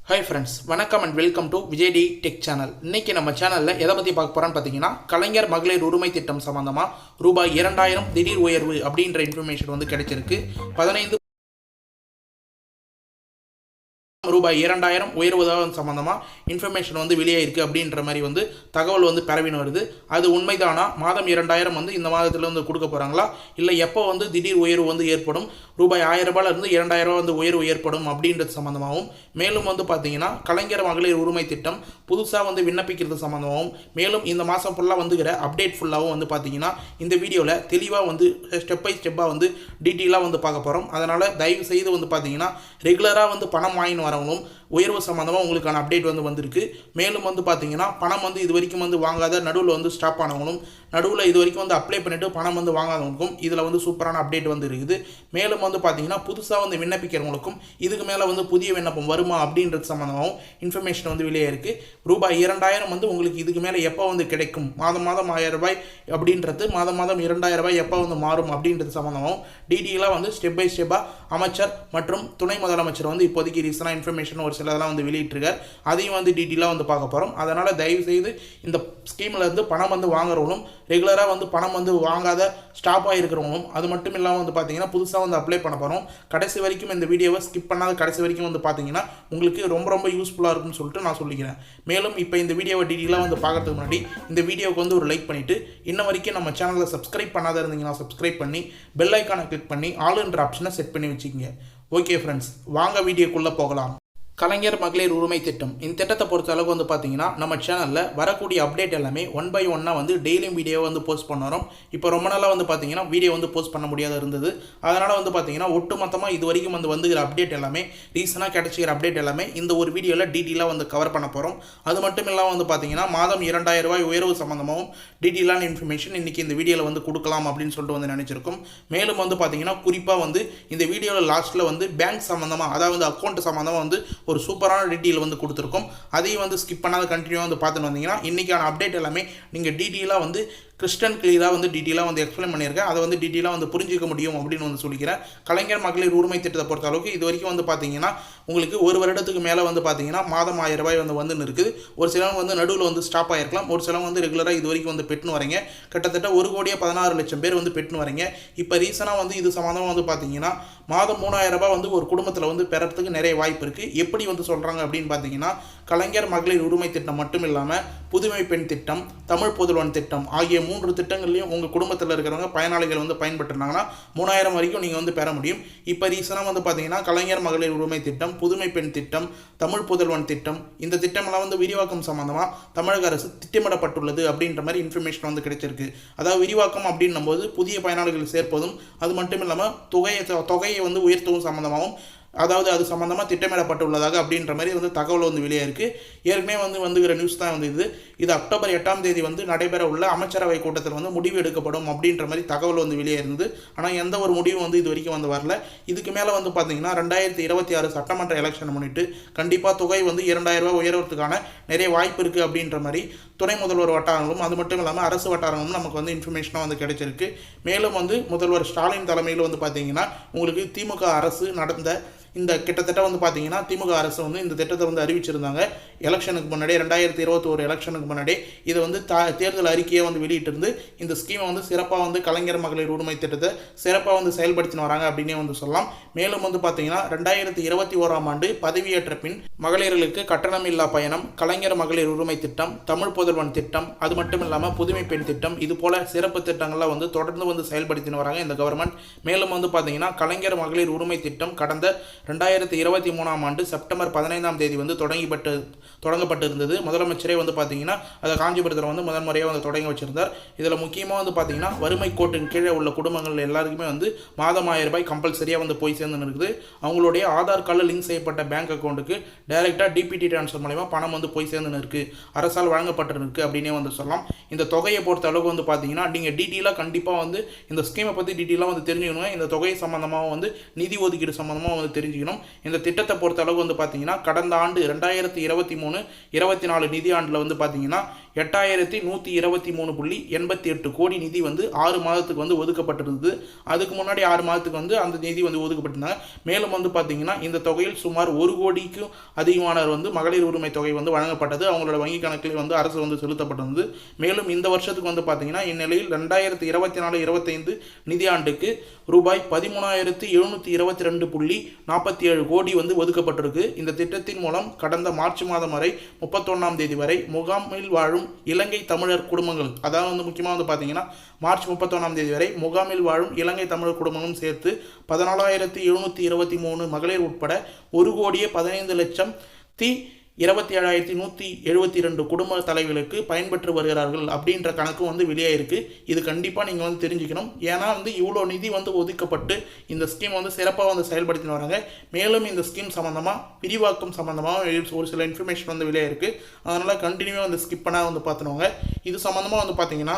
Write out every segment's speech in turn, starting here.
Hi friends, வணக்கம் and welcome to Vijay T tech channel. இன்றைக்கி நம்ம சேனலில் எதை பற்றி பார்க்க போகிறோன்னு பார்த்தீங்கன்னா, கலைஞர் மகளிர் உரிமை திட்டம் சம்மந்தமாக ரூபாய் 2000 திடீர் உயர்வு அப்படின்ற இன்ஃபர்மேஷன் வந்து கிடைச்சிருக்கு. 15 ரூபாய் 2000 உயர்வதாக சம்மந்தமாக இன்ஃபர்மேஷன் வந்து வெளியாயிருக்கு அப்படின்ற மாதிரி வந்து தகவல் வந்து பரவின்னு வருது. அது உண்மைதானா? மாதம் 2000 வந்து இந்த மாதத்தில் வந்து கொடுக்க போகிறாங்களா, இல்லை எப்போ வந்து திடீர் உயர்வு வந்து ஏற்படும், ரூபாய் 1000 ரூபாயிலிருந்து 2000 ரூபா வந்து உயர்வு ஏற்படும் அப்படின்றது சம்மந்தமாகவும், மேலும் வந்து பார்த்தீங்கன்னா கலைஞர் மகளிர் உரிமை திட்டம் புதுசாக வந்து விண்ணப்பிக்கிறது சம்மந்தமாகவும், மேலும் இந்த மாதம் ஃபுல்லாக வந்துக்கிற அப்டேட் ஃபுல்லாகவும் வந்து பார்த்தீங்கன்னா இந்த வீடியோவில் தெளிவாக வந்து ஸ்டெப் பை ஸ்டெப்பாக வந்து டீட்டெயிலாக வந்து பார்க்க போகிறோம். அதனால் தயவு செய்து வந்து பார்த்தீங்கன்னா ரெகுலராக வந்து பணம் வாங்கின்னு வரவங்களும் உயர்வு சம்மந்தமாக உங்களுக்கான அப்டேட் வந்து வந்திருக்கு. மேலும் வந்து பார்த்தீங்கன்னா பணம் வந்து இது வரைக்கும் வந்து வாங்காத, நடுவில் வந்து ஸ்டாப் ஆனவங்களும், நடுவில் இது வரைக்கும் வந்து அப்ளை பண்ணிவிட்டு பணம் வந்து வாங்காதவங்களுக்கும் இதில் வந்து சூப்பரான அப்டேட் வந்து இருக்குது. மேலும் வந்து பார்த்தீங்கன்னா புதுசாக வந்து விண்ணப்பிக்கிறவங்களுக்கும் இதுக்கு மேலே வந்து புதிய விண்ணப்பம் வருமா அப்படின்றது சம்மந்தமாகவும் இன்ஃபர்மேஷன் வந்து வெளியே இருக்குது. ரூபாய் 2000 வந்து உங்களுக்கு இதுக்கு மேலே எப்போ வந்து கிடைக்கும், மாதம் 1000 ரூபாய் அப்படின்றது மாதம் 2000 ரூபாய் எப்போ வந்து மாறும் அப்படின்றது சம்மந்தமாகவும் டீட்டெயிலாக வந்து ஸ்டெப் பை ஸ்டெப்பாக அமைச்சர் மற்றும் துணை முதலமைச்சர் வந்து இப்போதைக்கு ரீசனாக இன்ஃபர்மேஷன் ஒரு சிலதெல்லாம் வந்து வெளியிட்டிருக்கார். அதையும் வந்து டீட்டெயிலாக வந்து பார்க்க போகிறோம். அதனால் தயவுசெய்து இந்த ஸ்கீமில் இருந்து பணம் வந்து வாங்குறவங்களும், ரெகுலராக வந்து பணம் வந்து வாங்காத ஸ்டாப் ஆகிருக்கிறவங்களும், அது மட்டும் இல்லாமல் வந்து பார்த்தீங்கன்னா புதுசாக வந்து அப்ளை பண்ண போகிறோம். கடைசி வரைக்கும் இந்த வீடியோவை ஸ்கிப் பண்ணாத கடைசி வரைக்கும் வந்து பார்த்தீங்கன்னா உங்களுக்கு ரொம்ப யூஸ்ஃபுல்லாக இருக்கும்னு சொல்லிட்டு நான் சொல்லிக்கிறேன். மேலும் இப்போ இந்த வீடியோவை டீட்டெயிலாக வந்து பார்க்கறதுக்கு முன்னாடி இந்த வீடியோவுக்கு வந்து ஒரு லைக் பண்ணிவிட்டு, இன்ன வரைக்கும் நம்ம சேனலில் சப்ஸ்கிரைப் பண்ணாத இருந்தீங்கன்னா சப்ஸ்கிரைப் பண்ணி பெல் ஐக்கானை கிளிக் பண்ணி ஆளுன்ற ஆப்ஷனை செட் பண்ணி வச்சுக்கோங்க. ஓகே ஃப்ரெண்ட்ஸ், வாங்க வீடியோக்குள்ளே போகலாம். கலைஞர் மகளிர் உரிமை திட்டம், இந்த திட்டத்தை பொறுத்த அளவுக்கு வந்து பார்த்தீங்கன்னா நம்ம சேனலில் வரக்கூடிய அப்டேட் எல்லாமே 1 by 1 வந்து டெய்லியும் வீடியோ வந்து போஸ்ட் பண்ணுறோம். இப்போ ரொம்ப நாளாக வந்து பார்த்தீங்கன்னா வீடியோ வந்து போஸ்ட் பண்ண முடியாத இருந்தது. அதனால் வந்து பார்த்தீங்கன்னா ஒட்டு மொத்தமாக இது வரைக்கும் வந்து வந்துக்கிற அப்டேட் எல்லாமே, ரீசனாக கிடைச்சிக்கிற அப்டேட் எல்லாமே இந்த ஒரு வீடியோவில் டீட்டெயிலாக வந்து கவர் பண்ண போகிறோம். அது மட்டும் இல்லாமல் வந்து பார்த்தீங்கன்னா மாதம் 2000 ரூபாய் உயர்வு சம்மந்தமாகவும் டீட்டெயிலான இன்ஃபர்மேஷன் இன்றைக்கி இந்த வீடியோவில் வந்து கொடுக்கலாம் அப்படின்னு சொல்லிட்டு வந்து நினச்சிருக்கோம். மேலும் வந்து பார்த்தீங்கன்னா குறிப்பாக வந்து இந்த வீடியோவில் லாஸ்ட்டில் வந்து பேங்க் சம்மந்தமாக, அதாவது அக்கௌண்ட் சம்மந்தமாக வந்து ஒரு சூப்பரான டீட்டெயில் வந்து கொடுத்துருக்கோம். அதையும் வந்து ஸ்கிப் பண்ணாத கண்டினியூவாக வந்து பார்த்துட்டு வந்தீங்கன்னா இன்றைக்கான அப்டேட் எல்லாமே நீங்கள் டீட்டெயிலாக வந்து கிறிஸ்டன் கிளியராக வந்து டீட்டெயிலாக வந்து எக்ஸ்பிளைன் பண்ணியிருக்கேன். அதை வந்து டீட்டெயிலாக வந்து புரிஞ்சிக்க முடியும் அப்படின்னு வந்து சொல்லிக்கிறேன். கலைஞர் மகளிர் உரிமை திட்டத்தை பொறுத்த அளவுக்கு இது வரைக்கும் வந்து பார்த்தீங்கன்னா உங்களுக்கு ஒரு வருடத்துக்கு மேலே வந்து பார்த்தீங்கன்னா மாதம் 1000 ரூபாய் வந்து வந்துன்னு இருக்குது. ஒரு சிலவங்க வந்து நடுவில் வந்து ஸ்டாப் ஆகிருக்கலாம், ஒரு சிலவங்க வந்து ரெகுலராக இது வரைக்கும் வந்து பெற்றுன்னு வரீங்க. கிட்டத்தட்ட 1,16,00,000 பேர் வந்து பெற்றுன்னு வரீங்க. இப்போ ரீசனாக வந்து இது சம்மந்தமாக வந்து பார்த்தீங்கன்னா மாதம் 3000 ரூபாய் வந்து ஒரு குடும்பத்தில் வந்து பெறத்துக்கு நிறைய வாய்ப்பு இருக்குது. எப்படி வந்து சொல்கிறாங்க அப்படின்னு பார்த்தீங்கன்னா, கலைஞர் மகளிர் உரிமை திட்டம் மட்டும் இல்லாமல் புதுமை பெண் திட்டம், தமிழ் புதல்வன் திட்டம் ஆகிய 3 திட்டங்கள்லையும் உங்கள் குடும்பத்தில் இருக்கிறவங்க பயனாளிகள் வந்து பயன்பட்டுருந்தாங்கன்னா 3000 வரைக்கும் நீங்கள் வந்து பெற முடியும். இப்போ ரீசனாக வந்து பார்த்தீங்கன்னா கலைஞர் மகளிர் உரிமை திட்டம், புதுமை பெண் திட்டம், தமிழ் புதல்வன் திட்டம், இந்த திட்டமெல்லாம் வந்து விரிவாக்கம் சம்மந்தமாக தமிழக அரசு திட்டமிடப்பட்டுள்ளது அப்படின்ற மாதிரி இன்ஃபர்மேஷன் வந்து கிடைச்சிருக்கு. அதாவது விரிவாக்கம் அப்படின்னும் போது புதிய பயனாளிகள் சேர்ப்பதும், அது மட்டும் இல்லாமல் தொகையை வந்து உயர்த்தவும் சம்மந்தமாகவும், அதாவது அது சம்மந்தமாக திட்டமிடப்பட்டுள்ளதாக அப்படின்ற மாதிரி வந்து தகவல் வந்து வெளியே இருக்குது. ஏற்கனவே வந்துகிற நியூஸ் தான் வந்து இது அக்டோபர் 8ஆம் தேதி வந்து நடைபெற உள்ள அமைச்சரவை கூட்டத்தில் வந்து முடிவு எடுக்கப்படும் அப்படின்ற மாதிரி தகவல் வந்து வெளியே இருந்தது. ஆனால் எந்த ஒரு முடிவும் வந்து இது வரைக்கும் வந்து வரல. இதுக்கு மேலே வந்து பார்த்தீங்கன்னா 2026 சட்டமன்ற எலெக்ஷன் முன்னிட்டு கண்டிப்பாக தொகை வந்து 2000 ரூபாய் உயர்வதற்கான நிறைய வாய்ப்பு இருக்குது அப்படின்ற மாதிரி துணை முதல்வர் வட்டாரங்களும், அது மட்டும் இல்லாமல் அரசு வட்டாரங்களும் நமக்கு வந்து இன்ஃபர்மேஷனாக வந்து கிடைச்சிருக்கு. மேலும் வந்து முதல்வர் ஸ்டாலின் தலைமையில் வந்து பார்த்தீங்கன்னா உங்களுக்கு திமுக அரசு நடந்த இந்த கிட்டத்தட்ட வந்து பார்த்தீங்கன்னா திமுக அரசு வந்து இந்த திட்டத்தை வந்து அறிவிச்சிருந்தாங்க. எலெக்ஷனுக்கு முன்னாடி 2021 எலெக்ஷனுக்கு முன்னாடி இதை வந்து தேர்தல் அறிக்கையை வந்து வெளியிட்டிருந்து இந்த ஸ்கீமை வந்து சிறப்பாக வந்து கலைஞர் மகளிர் உரிமை திட்டத்தை சிறப்பாக வந்து செயல்படுத்தின்னு வராங்க அப்படின்னே வந்து சொல்லலாம். மேலும் வந்து பார்த்தீங்கன்னா 2021ஆம் ஆண்டு பதவியேற்ற பின் மகளிர்களுக்கு கட்டணம் இல்லா பயணம், கலைஞர் மகளிர் உரிமை திட்டம், தமிழ் புதல்வன் திட்டம், அது மட்டும் இல்லாமல் புதுமை பெண் திட்டம், இது போல சிறப்பு திட்டங்கள்லாம் வந்து தொடர்ந்து வந்து செயல்படுத்தின்னு வராங்க இந்த கவர்மெண்ட். மேலும் வந்து பார்த்தீங்கன்னா கலைஞர் மகளிர் உரிமை திட்டம் கடந்த 2023ஆம் ஆண்டு செப்டம்பர் 15ஆம் தேதி வந்து தொடங்கப்பட்டு இருந்தது. முதலமைச்சரே வந்து பார்த்தீங்கன்னா அதை காஞ்சிபுரத்தில் வந்து முதன்முறையாக வந்து தொடங்கி வச்சிருந்தார். இதில் முக்கியமாக வந்து பார்த்தீங்கன்னா வறுமை கோட்டின் கீழே உள்ள குடும்பங்கள் எல்லாருக்குமே வந்து மாதம் 1000 ரூபாய் கம்பல்சரியாக வந்து போய் சேர்ந்து இருக்குது. அவங்களுடைய ஆதார் கார்டில் லிங்க் செய்யப்பட்ட பேங்க் அக்கௌண்ட்டுக்கு டைரெக்டாக டிபிடி ட்ரான்ஸ்ஃபர் மூலமா பணம் வந்து போய் சேர்ந்துன்னு இருக்குது, அரசால் வழங்கப்பட்டிருக்கு அப்படின்னே வந்து சொல்லலாம். இந்த தொகையை பொறுத்த அளவுக்கு வந்து பார்த்தீங்கன்னா நீங்கள் டீட்டெயிலாக கண்டிப்பாக வந்து இந்த ஸ்கீமை பற்றி டீட்டெயிலாக வந்து தெரிஞ்சுக்கணும். இந்த தொகை சம்மந்தமாக வந்து நிதி ஒதுக்கீடு சம்மந்தமாக வந்து தெரிஞ்சுக்கணும். இந்த திட்டத்தை பொறுத்த அளவு வந்து பார்த்தீங்கன்னா கடந்த ஆண்டு 2023-24 நிதி ஆண்டில் வந்து பார்த்தீங்கன்னா 8123.88 கோடி நிதி வந்து 6 மாதத்துக்கு வந்து ஒதுக்கப்பட்டிருந்தது. அதுக்கு முன்னாடி 6 மாதத்துக்கு வந்து அந்த நிதி வந்து ஒதுக்கப்பட்டிருந்தாங்க. மேலும் வந்து பார்த்தீங்கன்னா இந்த தொகையில் சுமார் 1 கோடிக்கும் அதிகமானவர் வந்து மகளிர் உரிமை தொகை வந்து வழங்கப்பட்டது. அவங்களோட வங்கி கணக்கில் வந்து அரசு வந்து செலுத்தப்பட்டிருந்தது. மேலும் இந்த வருஷத்துக்கு வந்து பார்த்தீங்கன்னா இந்நிலையில் 2024-25 நிதியாண்டுக்கு ரூபாய் 13,722.47 கோடி வந்து ஒதுக்கப்பட்டிருக்கு. இந்த திட்டத்தின் மூலம் கடந்த மார்ச் மாதம் வரை 31ஆம் தேதி வரை முகாமில் வாழும் இலங்கை தமிழர் குடும்பங்கள், அதாவது வந்து முக்கியமாக வந்து பார்த்தீங்கன்னா மார்ச் 31ஆம் தேதி வரை முகாமில் வாழும் இலங்கை தமிழர் குடும்பங்களும் சேர்த்து 14,723 மகளிர் உட்பட 1,15,27,172 குடும்ப தலைவர்களுக்கு பயன்பெற்று வருகிறார்கள் அப்படின்ற கணக்கு வந்து வெளியாயிருக்கு. இது கண்டிப்பாக நீங்கள் வந்து தெரிஞ்சுக்கணும். ஏன்னா வந்து இவ்வளோ நிதி வந்து ஒதுக்கப்பட்டு இந்த ஸ்கீம் வந்து சிறப்பாக வந்து செயல்படுத்தின்னு வராங்க. மேலும் இந்த ஸ்கீம் சம்மந்தமாக விரிவாக்கம் சம்மந்தமாக ஒரு சில இன்ஃபர்மேஷன் வந்து வெளியாயிருக்கு. அதனால் கண்டினியூவாக வந்து ஸ்கிப் பண்ணால் வந்து பார்த்துனவங்க இது சம்மந்தமாக வந்து பார்த்தீங்கன்னா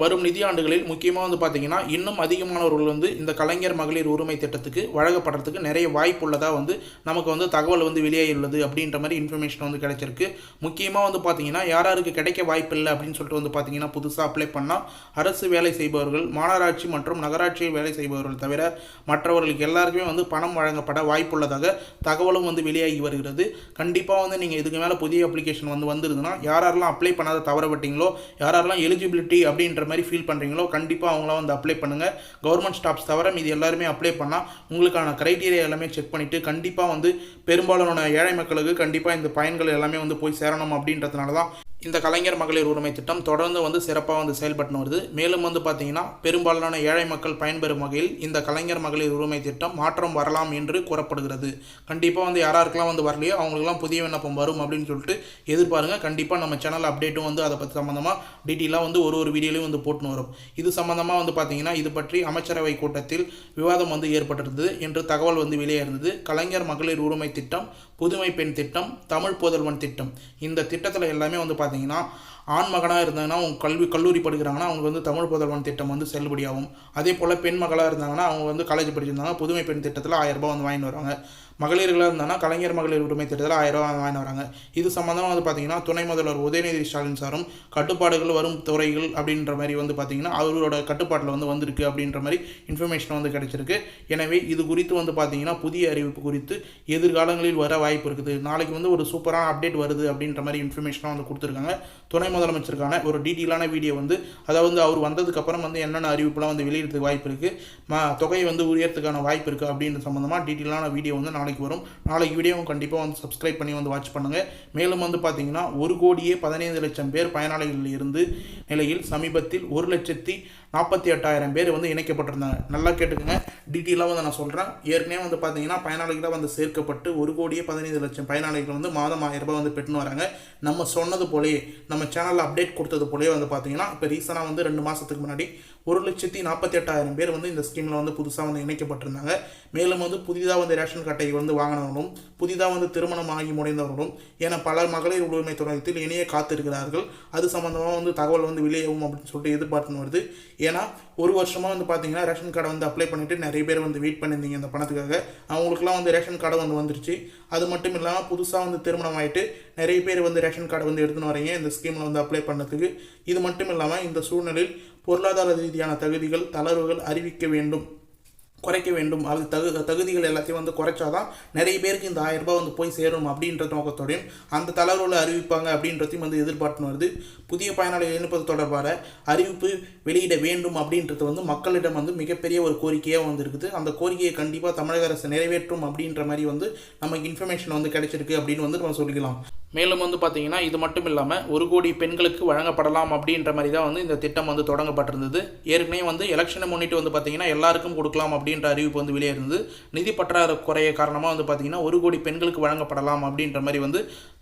வரும் நிதி ஆண்டுகளில் முக்கியமாக வந்து பார்த்தீங்கன்னா இன்னும் அதிகமானவர்கள் வந்து இந்த கலைஞர் மகளிர் உரிமை திட்டத்துக்கு வழங்கப்படுறதுக்கு நிறைய வாய்ப்பு உள்ளதாக வந்து நமக்கு வந்து தகவல் வந்து வெளியாகியுள்ளது அப்படின்ற மாதிரி இன்ஃபர்மேஷன் வந்து கிடைச்சிருக்கு. முக்கியமாக வந்து பார்த்தீங்கன்னா யாராருக்கு கிடைக்க வாய்ப்பு இல்லை அப்படின்னு சொல்லிட்டு வந்து பார்த்தீங்கன்னா புதுசாக அப்ளை பண்ணால் அரசு வேலை செய்பவர்கள், மாநகராட்சி மற்றும் நகராட்சியில் வேலை செய்பவர்கள் தவிர மற்றவர்களுக்கு எல்லாருக்குமே வந்து பணம் வழங்கப்பட வாய்ப்புள்ளதாக தகவலும் வந்து வெளியாகி வருகிறது. கண்டிப்பாக வந்து நீங்கள் இதுக்கு மேலே புதிய அப்ளிகேஷன் வந்து வந்துருதுன்னா யாரெல்லாம் அப்ளை பண்ணாத தவறப்பட்டீங்களோ, யாரெல்லாம் எலிஜிபிலிட்டி அப்படின்ற மாதிரி ஃபீல் பண்ணுறீங்களோ கண்டிப்பாக அவங்களாம் வந்து அப்ளை பண்ணுங்கள். கவர்மெண்ட் ஸ்டாஃப்ஸ் தவிர இது எல்லாருமே அப்ளை பண்ணால் உங்களுக்கான க்ரைட்டீரியா எல்லாமே செக் பண்ணிவிட்டு கண்டிப்பாக வந்து பெரும்பாலான ஏழை மக்களுக்கு கண்டிப்பாக இந்த பயன்கள் எல்லாமே வந்து போய் சேரணும் அப்படின்றதுனால தான் இந்த கலைஞர் மகளிர் உரிமை திட்டம் தொடர்ந்து வந்து சிறப்பாக வந்து செயல்பட்டு வருது. மேலும் வந்து பார்த்தீங்கன்னா பெரும்பாலான ஏழை மக்கள் பயன்பெறும் வகையில் இந்த கலைஞர் மகளிர் உரிமை திட்டம் மாற்றம் வரலாம் என்று கூறப்படுகிறது. கண்டிப்பாக வந்து யாராருக்கெல்லாம் வந்து வரலையோ அவங்களுக்குலாம் புதிய விண்ணப்பம் வரும் அப்படின்னு சொல்லிட்டு எதிர்பாருங்க. கண்டிப்பாக நம்ம சேனல் அப்டேட்டும் வந்து அதை பற்றி சம்மந்தமாக டீட்டெயிலாக வந்து ஒரு வீடியோலையும் வந்து போட்டுன்னு வரும். இது சம்மந்தமாக வந்து பார்த்தீங்கன்னா இது பற்றி அமைச்சரவை கூட்டத்தில் விவாதம் வந்து ஏற்பட்டிருந்தது என்று தகவல் வந்து வெளியே இருந்தது. கலைஞர் மகளிர் உரிமை திட்டம், புதுமை பெண் திட்டம், தமிழ் புதல்வன் திட்டம், இந்த திட்டத்தில் எல்லாமே வந்து பார்த்தீங்கன்னா ஆண் மகனாக இருந்தாங்கன்னா அவங்க கல்லூரி படிக்கிறாங்கன்னா அவங்க வந்து தமிழ் புதல்வன் திட்டம் வந்து செல்லுபடியாகும். அதே போல் பெண் மகளாக இருந்தாங்கன்னா அவங்க வந்து காலேஜ் படிச்சிருந்தாங்க புதுமை பெண் திட்டத்தில் 1000 ரூபாய் வந்து வாங்கிட்டு வருவாங்க. மகளிர்களாக இருந்தாங்கன்னா கலைஞர் மகளிர் உரிமை திட்டத்தில் 1000 ரூபாய் வாங்கிட்டு வராங்க. இது சம்மந்தமாக வந்து பார்த்தீங்கன்னா துணை முதல்வர் உதயநிதி ஸ்டாலின் சாரும் கட்டுப்பாடுகள் வரும் துறைகள் அப்படின்ற மாதிரி வந்து பார்த்தீங்கன்னா அவரோட கட்டுப்பாட்டில் வந்து வந்திருக்கு அப்படின்ற மாதிரி இன்ஃபர்மேஷன் வந்து கிடைச்சிருக்கு. எனவே இது குறித்து வந்து பார்த்தீங்கன்னா புதிய அறிவிப்பு குறித்து எதிர்காலங்களில் வர வாய்ப்பு இருக்குது. நாளைக்கு வந்து ஒரு சூப்பரான அப்டேட் வருது அப்படின்ற மாதிரி இன்ஃபர்மேஷனாக வந்து கொடுத்துருக்காங்க. துணை முதலமைச்சருக்கான ஒரு டீட்டெயிலான வீடியோ வந்து அதாவது அவர் வந்ததுக்கப்புறம் வந்து என்னென்ன அறிவிப்புலாம் வந்து வெளியிடறதுக்கு வாய்ப்பு இருக்குது, தொகையை வந்து உயர்த்துக்கான வாய்ப்பு இருக்குது அப்படின்ற சம்மந்தமாக டீட்டெயிலான வீடியோ வந்து நாளைக்கு வரும். நாளைக்கு வீடியோவும் கண்டிப்பாக வந்து சப்ஸ்கிரைப் பண்ணி வந்து வாட்ச் பண்ணுங்கள். மேலும் வந்து பார்த்தீங்கன்னா 1,15,00,000 பேர் பயனாளிகள் இருந்து நிலையில் சமீபத்தில் 1,48,000 பேர் வந்து இணைக்கப்பட்டிருந்தாங்க. நல்லா கேட்டுக்கோங்க, டீட்டெயிலாக வந்து நான் சொல்கிறேன். ஏற்கனவே வந்து பார்த்தீங்கன்னா பயனாளிகளாக வந்து சேர்க்கப்பட்டு 1,15,00,000 பயனாளிகள் வந்து மாதம் 1000 ரூபாய் வந்து பெற்றுன்னு வராங்க. நம்ம சொன்னது போலே நம்ம சேனலில் அப்டேட் கொடுத்தது போலே வந்து பார்த்தீங்கன்னா இப்போ ரீசனாக வந்து 2 மாதத்துக்கு முன்னாடி 1,48,000 பேர் வந்து இந்த ஸ்கீமில் வந்து புதுசாக வந்து இணைக்கப்பட்டிருந்தாங்க. மேலும் வந்து புதிதாக வந்து ரேஷன் கார்டை வந்து வாங்கினவர்களும், புதிதாக வந்து திருமணம் ஆகி முடிந்தவர்களும் என பல மகளிர் உரிமை துறையத்தில் இணைய காத்திருக்கிறார்கள். அது சம்மந்தமாக வந்து தகவல் வந்து வெளியாகும் அப்படின்னு சொல்லிட்டு எதிர்பார்த்துன்னு வருது. ஏன்னா ஒரு வருஷமாக வந்து பார்த்தீங்கன்னா ரேஷன் கார்டை வந்து அப்ளை பண்ணிவிட்டு நிறைய பேர் வந்து வெயிட் பண்ணியிருந்தீங்க இந்த பணத்துக்காக. அவங்களுக்குலாம் வந்து ரேஷன் கார்டு வந்து வந்துருச்சு. அது மட்டும் இல்லாமல் புதுசாக வந்து திருமணம் ஆகிட்டு நிறைய பேர் வந்து ரேஷன் கார்டு வந்து எடுத்துன்னு வரீங்க இந்த ஸ்கீமில் வந்து அப்ளை பண்ணதுக்கு. இது மட்டும் இல்லாமல் இந்த சூழ்நிலையில் பொருளாதார ரீதியான தகுதிகள், தளர்வுகள் அறிவிக்க வேண்டும், குறைக்க வேண்டும். அது தகுதிகள் எல்லாத்தையும் வந்து குறைச்சாதான் நிறைய பேருக்கு இந்த 1000 ரூபாய் வந்து போய் சேரும் அப்படின்ற நோக்கத்தோடையும் அந்த தளர்வுகளை அறிவிப்பாங்க அப்படின்றதையும் வந்து எதிர்பார்த்துன்னு வருது. புதிய பயனாளிகள் இணைப்பது தொடர்பான அறிவிப்பு வெளியிட வேண்டும் அப்படின்றது வந்து மக்களிடம் வந்து மிகப்பெரிய ஒரு கோரிக்கையாக வந்து இருக்குது. அந்த கோரிக்கையை கண்டிப்பாக தமிழக அரசு நிறைவேற்றும் அப்படின்ற மாதிரி வந்து நமக்கு இன்ஃபர்மேஷன் வந்து கிடைச்சிருக்கு அப்படின்னு வந்து நம்ம சொல்லிக்கலாம். மேலும் வந்து பார்த்தீங்கன்னா இது மட்டும் இல்லாமல் 1 கோடி பெண்களுக்கு வழங்கப்படலாம் அப்படின்ற மாதிரி தான் வந்து இந்த திட்டம் வந்து தொடங்கப்பட்டிருந்தது. ஏற்கனவே வந்து எலெக்ஷனை முன்னிட்டு வந்து பார்த்தீங்கன்னா எல்லாருக்கும் கொடுக்கலாம் அப்படின்ற அறிவிப்பு வந்து வெளியே இருந்தது. நிதி பற்றாக்குறைய காரணமாக வந்து பார்த்தீங்கன்னா 1 கோடி பெண்களுக்கு வழங்கப்படலாம் அப்படின்ற மாதிரி வந்து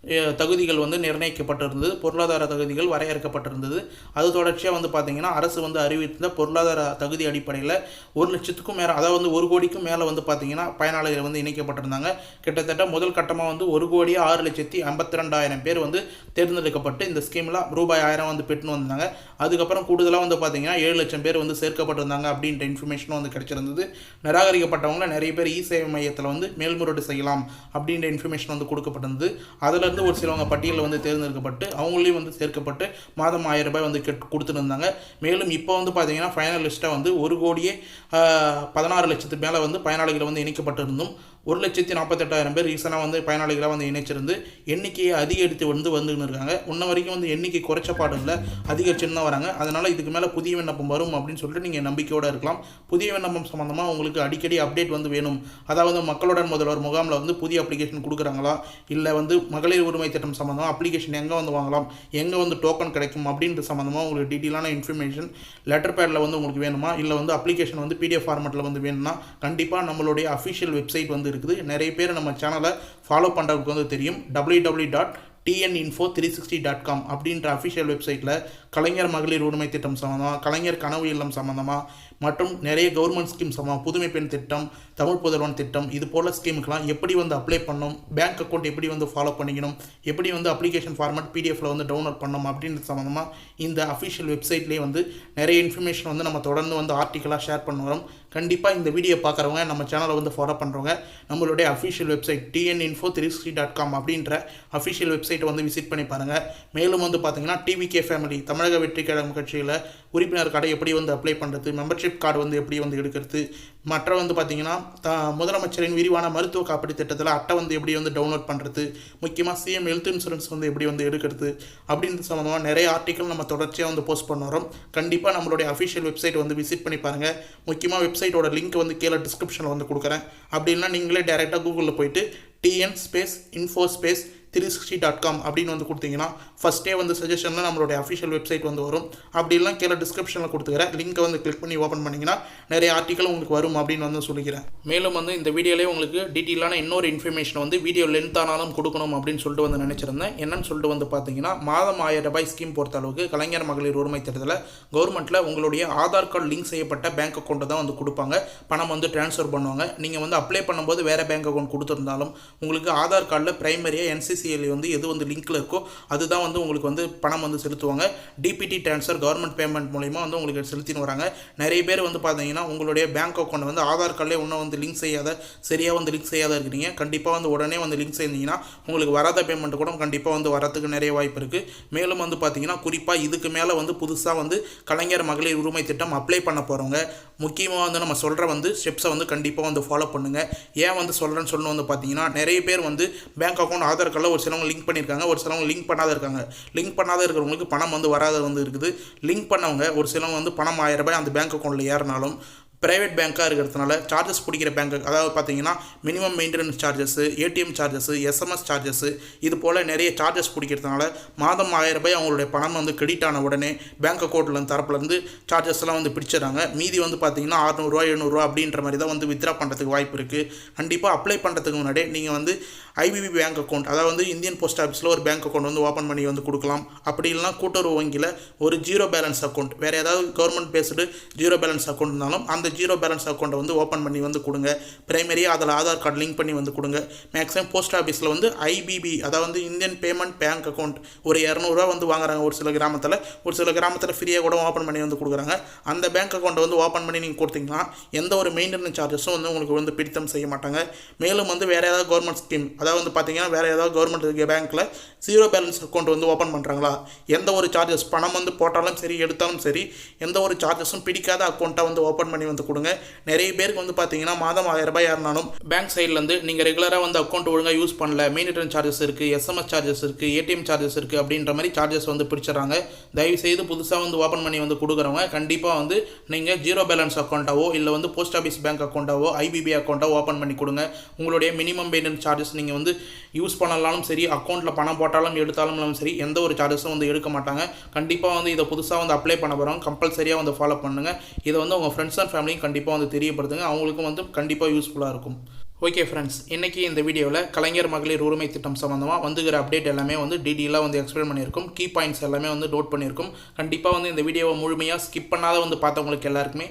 தகுதிகள் வந்து நிர்ணயிக்கப்பட்டிருந்தது. பொருளாதார தகுதிகள் வரையறுக்கப்பட்டிருந்தது. அது தொடர்ச்சியாக வந்து பார்த்தீங்கன்னா அரசு வந்து அறிவித்த பொருளாதார தகுதி அடிப்படையில் 1,00,000க்கும் மேலே, அதாவது வந்து 1 கோடிக்கும் மேலே வந்து பார்த்தீங்கன்னா பயனாளிகள் வந்து இணைக்கப்பட்டிருந்தாங்க. கிட்டத்தட்ட முதல் கட்டமாக வந்து 1,6,52,000 12,000 பேர் வந்து தேர்ந்தெடுக்கப்பட்டு இந்த ஸ்கீமில் ரூபாய் 1000 வந்து பெற்றுன்னு வந்தாங்க. அதுக்கப்புறம் கூடுதலாக வந்து பார்த்தீங்கன்னா 7 லட்சம் பேர் வந்து சேர்க்கப்பட்டிருந்தாங்க அப்படின்ற இன்ஃபர்மேஷனும் வந்து கிடைச்சிருந்தது. நிராகரிக்கப்பட்டவங்க நிறைய பேர் சேவை மையத்தில் வந்து மேல்முறையீடு செய்யலாம் அப்படின்ற இன்ஃபர்மேஷன் வந்து கொடுக்கப்பட்டிருந்தது. அதிலிருந்து ஒரு சிலவங்க பட்டியலில் வந்து தேர்ந்தெடுக்கப்பட்டு அவங்களையும் வந்து சேர்க்கப்பட்டு மாதம் 1000 ரூபாய் வந்து கொடுத்துருந்தாங்க. மேலும் இப்போ வந்து பார்த்தீங்கன்னா ஃபைனல் லிஸ்ட்டாக வந்து 1,16 லட்சத்துக்கு மேலே வந்து பயனாளிகள் வந்து இணைக்கப்பட்டிருந்தும் 1,48,000 பேர் ரீசனாக வந்து பயனாளிகளாக வந்து இணைச்சிருந்து எண்ணிக்கையை அதிகரித்து வந்துன்னு இருக்காங்க. இன்ன வரைக்கும் வந்து எண்ணிக்கை குறைச்ச பாடு இல்லை, அதிகரிச்சுன்னு தான் வராங்க. அதனால் இதுக்கு மேலே புதிய விண்ணப்பம் வரும் அப்படின்னு சொல்லிட்டு நீங்கள் நம்பிக்கையோடு இருக்கலாம். புதிய விண்ணப்பம் சம்மந்தமாக உங்களுக்கு அடிக்கடி அப்டேட் வந்து வேணும், அதாவது மக்களுடன் முதல்வர் முகாமில் வந்து புதிய அப்ளிகேஷன் கொடுக்குறாங்களா, இல்லை வந்து மகளிர் உரிமை திட்டம் சம்மந்தமாக அப்ளிகேஷன் எங்கே வந்து வாங்கலாம், எங்கே வந்து டோக்கன் கிடைக்கும் அப்படின்ற சம்மந்தமாக உங்களுக்கு டீட்டெயிலான இன்ஃபர்மேஷன் லெட்டர் பேடில் வந்து உங்களுக்கு வேணுமா, இல்லை வந்து அப்ளிகேஷன் வந்து PDF ஃபார்மெட்டில் வந்து வேணும்னா கண்டிப்பாக நம்மளுடைய அஃபிஷியல் வெப்சைட் வந்து இருக்குது. நிறைய பேர் நம்ம சேனலை ஃபாலோ பண்ணுறதுக்கு வந்து தெரியும். www.tninfo360.com அப்படின்ற அஃபிஷியல் வெப்சைட்டில் கலைஞர் மகளிர் உரிமை திட்டம் சம்மந்தமாக, கலைஞர் கனவு இல்லம் சம்மந்தமாக மற்றும் நிறைய கவர்மெண்ட் ஸ்கீம் சம்மந்தமாக, புதுமை பெண் திட்டம், தமிழ் புதல்வன் திட்டம், இது போல் ஸ்கீமுக்கெலாம் எப்படி வந்து அப்ளை பண்ணணும், பேங்க் அக்கௌண்ட் எப்படி வந்து ஃபாலோ பண்ணிக்கணும், எப்படி வந்து அப்ளிகேஷன் ஃபார்மேட் PDFல வந்து டவுன்லோட் பண்ணணும் அப்படின்ற சம்மந்தமாக இந்த அஃபிஷியல் வெப்சைட்லேயே வந்து நிறைய இன்ஃபர்மேஷன் வந்து நம்ம தொடர்ந்து வந்து ஆர்டிக்கலாக ஷேர் பண்ண வரோம். கண்டிப்பாக இந்த வீடியோ பார்க்குறவங்க நம்ம சேனலை வந்து ஃபாலோ பண்ணுறவங்க நம்மளுடைய அஃபிஷியல் வெப்சைட் tninfo360.com அப்படின்ற அஃபிஷியல் வெப்சைட்டை வந்து விசிட் பண்ணி பாருங்கள். மேலும் வந்து பார்த்தீங்கன்னா TVK ஃபேமிலி தமிழக வெற்றி கழகம் கட்சியில் உறுப்பினர் கார்டை எப்படி வந்து அப்ளை பண்ணுறது, மெம்பர்ஷிப் கார்டு வந்து எப்படி வந்து எடுக்கிறது, மற்ற வந்து பார்த்திங்கன்னா முதலமைச்சரின் விரிவான மருத்துவ காப்பீடு திட்டத்தில் அட்டை வந்து எப்படி வந்து டவுன்லோட் பண்ணுறது, முக்கியமாக CM ஹெல்த் இன்சூரன்ஸ் வந்து எப்படி வந்து எடுக்கிறது அப்படின்ற சம்மந்தமாக நிறைய ஆர்டிக்கல் நம்ம தொடர்ச்சியாக வந்து போஸ்ட் பண்ண வரோம். கண்டிப்பாக நம்மளுடைய அஃபிஷியல் வெப்சைட் வந்து விசிட் பண்ணி பாருங்கள். முக்கியமாக வெப்சைட்டோட லிங்க் வந்து கீழே டிஸ்கிரிப்ஷனில் வந்து கொடுக்குறேன். அப்படி இல்லைனா நீங்களே டேரெக்டாக கூகுளில் போயிட்டு TN_info360.com அப்படின்னு வந்து கொடுத்தீங்கன்னா ஃபஸ்ட்டே வந்து சஜஷனில் நம்மளுடைய அஃபிஷியல் வெப்சைட் வந்து வரும். அப்படி இல்லைனா கீழே டிஸ்கிரிப்ஷனில் கொடுத்துக்கிறேன் லிங்க்கை வந்து கிளிக் பண்ணி ஓப்பன் பண்ணிங்கன்னா நிறைய ஆர்டிக்கல் உங்களுக்கு வரும் அப்படின்னு வந்து சொல்லிக்கிறேன். மேலும் வந்து இந்த வீடியோலேயே உங்களுக்கு டீட்டெயிலான இன்னொரு இன்ஃபர்மேஷன் வந்து வீடியோ லென்த் ஆனாலும் கொடுக்கணும் அப்படின்னு சொல்லிட்டு வந்து நினச்சிருந்தேன். என்னன்னு சொல்லிட்டு வந்து பார்த்தீங்கன்னா மாதம் 1000 ரூபாய் ஸ்கீம் பொறுத்த அளவுக்கு கலைஞர் மகளிர் உரிமை திட்டத்தில் கவர்மெண்ட்டில் உங்களுடைய ஆதார் கார்டு லிங்க் செய்யப்பட்ட பேங்க் அக்கௌண்ட்டை தான் வந்து கொடுப்பாங்க, பணம் வந்து ட்ரான்ஸ்ஃபர் பண்ணுவாங்க. நீங்கள் வந்து அப்ளை பண்ணும்போது வேறு பேங்க் அக்கௌண்ட் கொடுத்துருந்தாலும் உங்களுக்கு ஆதார் கார்டில் பிரைமரியாக NCCL வந்து எது வந்து லிங்க்கில் இருக்கோ அதுதான் வந்து உங்களுக்கு வந்து பணம் வந்து செலுத்துவாங்க. DPT ட்ரான்ஸ்ஃபர் கவர்மெண்ட் பேமெண்ட் மூலிமா வந்து உங்களுக்கு செலுத்தின்னு வராங்க. நிறைய பேர் வந்து பார்த்தீங்கன்னா உங்களுடைய பேங்க் அக்கௌண்ட் வந்து ஆதார் கார்டிலே இன்னும் வந்து லிங்க் செய்யாத, சரியாக வந்து லிங்க் செய்யாத இருக்கிறீங்க. கண்டிப்பாக வந்து உடனே வந்து லிங்க் செய்தீங்கன்னா உங்களுக்கு வராத பேமெண்ட் கூட கண்டிப்பாக வந்து வரத்துக்கு நிறைய வாய்ப்பு இருக்குது. மேலும் வந்து பார்த்தீங்கன்னா குறிப்பாக இதுக்கு மேலே வந்து புதுசாக வந்து கலைஞர் மகளிர் உரிமை திட்டம் அப்ளை பண்ண போகிறவங்க முக்கியமாக வந்து நம்ம சொல்கிற வந்து ஸ்டெப்ஸை வந்து கண்டிப்பாக வந்து ஃபாலோ பண்ணுங்கள். ஏன் வந்து சொல்கிறேன்னு சொல்லணும் வந்து பார்த்தீங்கன்னா நிறைய பேர் வந்து பேங்க் அக்கௌண்ட் ஆதார் கார்டில் ஒரு சிலவங்க லிங்க் பண்ணியிருக்காங்க, ஒரு சிலவங்க லிங்க் பண்ணாத இருக்காங்க. லிங்க் பண்ணாத இருக்கிறவங்களுக்கு பணம் வந்து வராத வந்து இருக்குது. லிங்க் பண்ணவங்க ஒரு சிலவங்க வந்து பணம் 1000 ரூபாய் அந்த பேங்க் அக்கௌண்ட்டில் ஏறினாலும் ப்ரைவேட் பேங்காக இருக்கிறதுனால சார்ஜஸ் பிடிக்கிற பேங்க், அதாவது பார்த்தீங்கன்னா minimum maintenance charges, ATM charges, SMS charges, இது போல் நிறைய சார்ஜஸ் பிடிக்கிறதுனால மாதம் 1000 ரூபாய் அவங்களுடைய பணம் வந்து கிரெடிட் ஆன உடனே பேங்க் அக்கௌண்ட்டில் தரப்புலேருந்து சார்ஜஸ்லாம் வந்து பிடிச்சிடறாங்க. மீதி வந்து பார்த்தீங்கன்னா 600 ரூபா 700 ரூபா அப்படின்ற மாதிரி தான் வந்து வித்ரா பண்ணுறதுக்கு வாய்ப்பு இருக்குது. கண்டிப்பாக அப்ளை பண்ணுறதுக்கு முன்னாடி நீங்கள் வந்து IBB பேங்க் அக்கௌண்ட், அதாவது வந்து இந்தியன் போஸ்ட் ஆஃபீஸில் ஒரு பேங்க் அக்கௌண்ட் வந்து ஓப்பன் பண்ணி வந்து கொடுக்கலாம். அப்படி இல்லைனா கூட்டுறவு வங்கியில் ஒரு ஜீரோ பேலன்ஸ் அக்கௌண்ட், வேறு ஏதாவது government based zero balance account இருந்தாலும் அந்த ஜீரோ பேலன்ஸ் அக்கௌண்ட்டை வந்து ஓப்பன் பண்ணி வந்து கொடுங்க. பிரைமரியாக அதில் ஆதார் கார்டு லிங்க் பண்ணி வந்து கொடுங்க. மேக்ஸிமம் போஸ்ட் ஆஃபீஸில் வந்து IBB, அதாவது வந்து இந்தியன் பேமெண்ட் பேங்க் அக்கௌண்ட் ஒரு 200 ரூபா வந்து வாங்குறாங்க ஒரு சில கிராமத்தில், ஒரு சில கிராமத்தில் ஃப்ரீயாக கூட ஓப்பன் பண்ணி வந்து கொடுக்குறாங்க. அந்த பேங்க் அக்கௌண்ட்டை வந்து ஓப்பன் பண்ணி நீங்கள் கொடுத்தீங்கன்னா எந்த ஒரு மெயின்டெனன்ஸ் சார்ஜஸும் வந்து உங்களுக்கு வந்து பிடித்தம் செய்ய மாட்டாங்க. மேலும் வந்து வேறு ஏதாவது கவர்மெண்ட் ஸ்கீம், அதாவது வந்து பார்த்தீங்கன்னா வேறு ஏதாவது கவர்மெண்ட் பேங்க்கில் ஜீரோ பேலன்ஸ் அக்கௌண்ட் வந்து ஓப்பன் பண்ணுறாங்களா, எந்த ஒரு சார்ஜஸ் பணம் வந்து போட்டாலும் சரி எடுத்தாலும் சரி எந்த ஒரு சார்ஜஸும் பிடிக்காத அக்கௌண்ட்டை வந்து ஓப்பன் பண்ணி வந்து கொடுங்க. நிறைய பேருக்கு வந்து பார்த்தீங்கன்னா மாதம் 1000 ரூபாய் ஏறினாலும் பேங்க் சைட்லேருந்து நீங்கள் ரெகுலராக வந்து அக்கௌண்ட் ஒழுங்காக யூஸ் பண்ணல, மெயின்டெனன்ஸ் சார்ஜஸ் இருக்குது, SMS சார்ஜஸ் இருக்குது, ATM சார்ஜஸ் இருக்குது அப்படின்ற மாதிரி சார்ஜஸ் வந்து பிடிச்சிடறாங்க. தயவுசெய்து புதுசாக வந்து ஓப்பன் பண்ணி வந்து கொடுக்குறவங்க கண்டிப்பாக வந்து நீங்கள் ஜீரோ பேலன்ஸ் அக்கௌண்ட்டாவோ இல்லை வந்து போஸ்ட் ஆஃபீஸ் பேங்க் அக்கௌண்ட்டாவோ IBB அக்கௌண்ட்டாவோ ஓப்பன் பண்ணி கொடுங்க. உங்களுடைய மினிமம் மெயின்டெனன்ஸ் சார்ஜஸ் நீங்கள் வந்து யூஸ் பண்ணலாலும் சரி, அக்கௌண்ட்டில் பணம் போட்டாலும் எடுத்தாலும் சரி எந்த ஒரு சார்ஜஸும் வந்து எடுக்க மாட்டாங்க. கண்டிப்பாக வந்து இதை புதுசாக வந்து அப்ளை பண்ண போகிறோம், கம்பல்சரியாக வந்து ஃபாலோ பண்ணுங்கள். இதை வந்து உங்கள் ஃப்ரெண்ட்ஸ் அண்ட் ஃபேமிலியும் கண்டிப்பாக வந்து தெரியப்படுத்துங்க, அவங்களுக்கும் வந்து கண்டிப்பாக யூஸ்ஃபுல்லாக இருக்கும். ஓகே ஃப்ரெண்ட்ஸ், இன்றைக்கி இந்த வீடியோவில் கலைஞர் மகளிர் உரிமை திட்டம் சம்மந்தமாக வந்துகிற அப்டேட் எல்லாமே வந்து டீட்டெயிலாக வந்து எக்ஸ்பிளைன் பண்ணியிருக்கும். கீ பாயிண்ட்ஸ் எல்லாமே வந்து நோட் பண்ணியிருக்கும். கண்டிப்பாக வந்து இந்த வீடியோவை முழுமையாக ஸ்கிப் பண்ணாத வந்து பார்த்தவங்களுக்கு எல்லாருக்குமே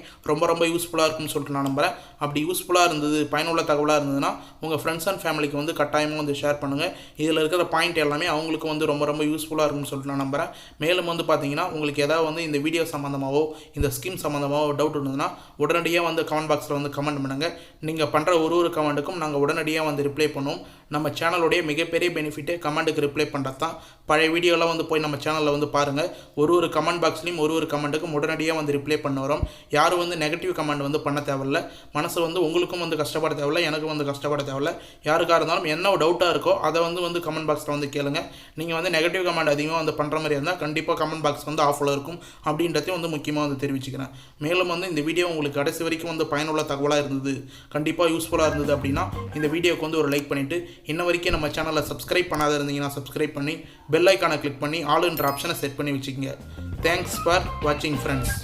ரொம்ப யூஸ்ஃபுல்லாக இருக்கும்னு சொல்லிட்டு நான் நம்புகிறேன். அப்படி யூஸ்ஃபுல்லாக இருந்தது, பயனுள்ள தகவலாக இருந்ததுன்னா உங்கள் ஃப்ரெண்ட்ஸ் அண்ட் ஃபேமிலிக்கு வந்து கட்டாயமாக வந்து ஷேர் பண்ணுங்கள். இதில் இருக்கிற பாயிண்ட் எல்லாமே அவங்களுக்கு வந்து ரொம்ப யூஸ்ஃபுல்லாக இருக்கும்னு சொல்லிட்டு நான் நம்புகிறேன். மேலும் வந்து பார்த்தீங்கன்னா உங்களுக்கு ஏதாவது வந்து இந்த வீடியோ சம்மந்தமாகவோ இந்த ஸ்கீம் சம்மந்தமாகவோ டவுட் இருந்ததுன்னா உடனடியாக வந்து கமெண்ட் பாக்ஸில் வந்து கமெண்ட் பண்ணுங்கள். நீங்கள் பண்ணுற ஒரு கமெண்ட்டுக்கும் நாங்கள் உடனடியாக வந்து ரிப்ளை பண்ணுவோம். நம்ம சேனலுடைய மிகப்பெரிய பெனிஃபிட்டே கமெண்ட்டுக்கு ரிப்ளை பண்ணுறது தான். பழைய வீடியோலாம் வந்து போய் நம்ம சேனலில் வந்து பாருங்கள். ஒரு கமெண்ட் பாக்ஸ்லையும் ஒரு கமெண்ட்டுக்கும் உடனடியாக வந்து ரிப்ளை பண்ண வரோம். யாரும் வந்து நெகட்டிவ் கமெண்ட் வந்து பண்ண தேவையில்ல. மனசு வந்து உங்களுக்கும் வந்து கஷ்டப்பட தேவையில்ல, எனக்கும் வந்து கஷ்டப்பட தேவையில்ல. யாருக்காக இருந்தாலும் என்ன டவுட்டாக இருக்கோ அதை வந்து கமெண்ட் பாக்ஸில் வந்து கேளுங்க. நீங்கள் வந்து நெகட்டிவ் கமெண்ட் அதிகமாக வந்து பண்ணுற மாதிரி இருந்தால் கண்டிப்பாக கமெண்ட் பாக்ஸ் வந்து ஆஃபில் இருக்கும் அப்படின்றதையும் வந்து முக்கியமாக வந்து தெரிவிச்சுக்கிறேன். மேலும் வந்து இந்த வீடியோ உங்களுக்கு கடைசி வரைக்கும் வந்து பயனுள்ள தகவலாக இருந்தது, கண்டிப்பாக யூஸ்ஃபுல்லாக இருந்தது அப்படின்னா இந்த வீடியோக்கு வந்து ஒரு லைக் பண்ணிவிட்டு இன்ன வரைக்கும் நம்ம சேனலை சப்ஸ்கிரைப் பண்ணாத இருந்தீங்கன்னா சப்ஸ்கிரைப் பண்ணி பெல் ஐக்கானை கிளிக் பண்ணி ஆல் என்ற ஆப்ஷனை செட் பண்ணி வச்சுக்கோங்க. தேங்க்ஸ் ஃபார் வாட்சிங் ஃப்ரெண்ட்ஸ்.